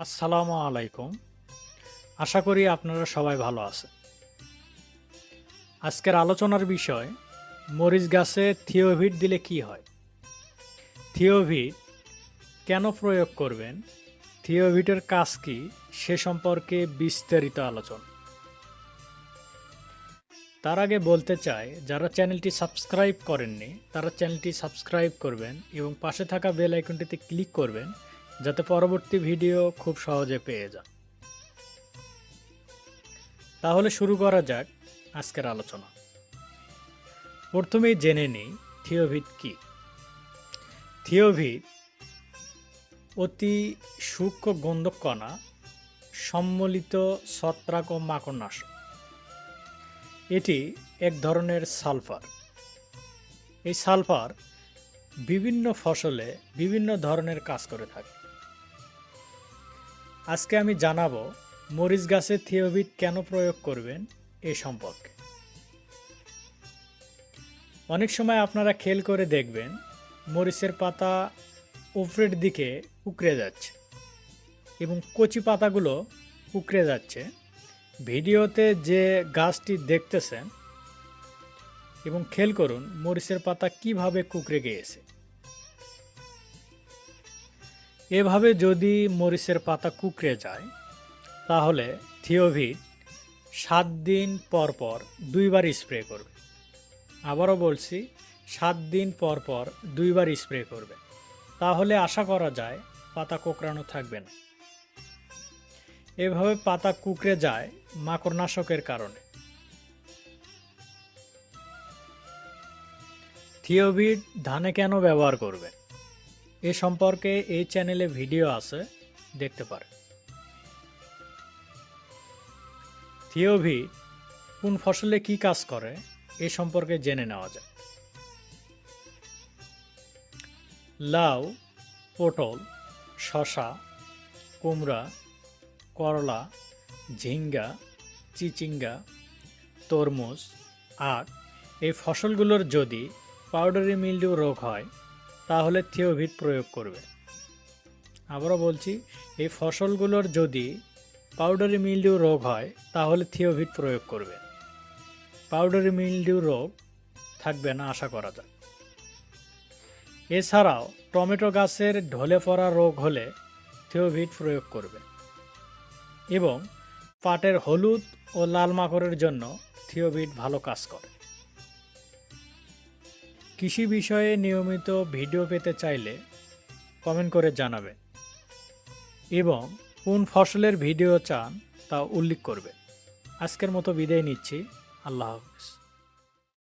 আসসালামু আলাইকুম। আশা করি আপনারা সবাই ভালো আছেন। আজকের আলোচনার বিষয় মরিচ গাছে থিওভিট দিলে কি হয়? থিওভিট কেন প্রয়োগ করবেন? থিওভিটের কাজ কি সে সম্পর্কে বিস্তারিত আলোচনা। তার আগে বলতে চাই যারা চ্যানেলটি সাবস্ক্রাইব করেননি তারা চ্যানেলটি সাবস্ক্রাইব করবেন এবং পাশে থাকা বেল আইকনটিতে ক্লিক করবেন যাতে পরবর্তী ভিডিও খুব সহজে পেয়ে যান। তাহলে শুরু করা যাক আজকের আলোচনা। প্রথমেই জেনে নিই থিওভিট কি। থিওভিট অতি সূক্ষ্ম গন্ধক কণা সম্মিলিত ছত্রাক ও মাকড়নাশক। এটি এক ধরনের সালফার। এই সালফার বিভিন্ন ফসলে বিভিন্ন ধরনের কাজ করে থাকে। আজকে আমি জানাবো মরিচ গাছে থিওভিট কেন প্রয়োগ করবেন এ সম্পর্কে। অনেক সময় আপনারা খেয়াল করে দেখবেন মরিচের পাতা উপরের দিকে কুঁকড়ে যাচ্ছে এবং কচি পাতাগুলো কুঁকড়ে যাচ্ছে। ভিডিওতে যে গাছটি দেখতেছেন এবং খেয়াল করুন মরিচের পাতা কিভাবে কুঁকড়ে গিয়েছে। এভাবে যদি মরিচের পাতা কুঁকড়ে যায় তাহলে থিওভিট 7 দিন পর পর 2 বার স্প্রে করবে। আবারও বলছি 7 দিন পর পর 2 বার স্প্রে করবে। তাহলে আশা করা যায় পাতা কোঁকড়ানো থাকবে না। এভাবে পাতা কুঁকড়ে যায় মাকড়নাশকের কারণে। থিওভিট ধানে কেন ব্যবহার করবে এ সম্পর্কে এই চ্যানেলে ভিডিও আছে, দেখতে পারেন। থিওভিট কোন ফসলে কি কাজ করে এ সম্পর্কে জেনে নেওয়া যায়। লাউ, পটল, শসা, কুমড়া, করলা, ঝিঙ্গা, চিচিঙ্গা, তরমুজ, আখ এই ফসলগুলোর যদি পাউডারি মিল্ডিউ রোগ হয় তাহলে থিওভিট প্রয়োগ করবে। আবারও বলছি, এই ফসলগুলোর যদি পাউডারি মিল্ডিউ রোগ হয় তাহলে থিওভিট প্রয়োগ করবে। পাউডারি মিল্ডিউ রোগ থাকবে না আশা করা যায়। এছাড়াও টমেটো গাছের ঢলে পড়া রোগ হলে থিওভিট প্রয়োগ করবে এবং পাটের হলুদ ও লাল মাকড়ের জন্য থিওভিট ভালো কাজ করে। কৃষি বিষয়ে নিয়মিত ভিডিও পেতে চাইলে কমেন্ট করে জানাবেন এবং কোন ফসলের ভিডিও চান তা উল্লেখ করবেন। আজকের মতো বিদায় নিচ্ছি। আল্লাহ হাফেজ।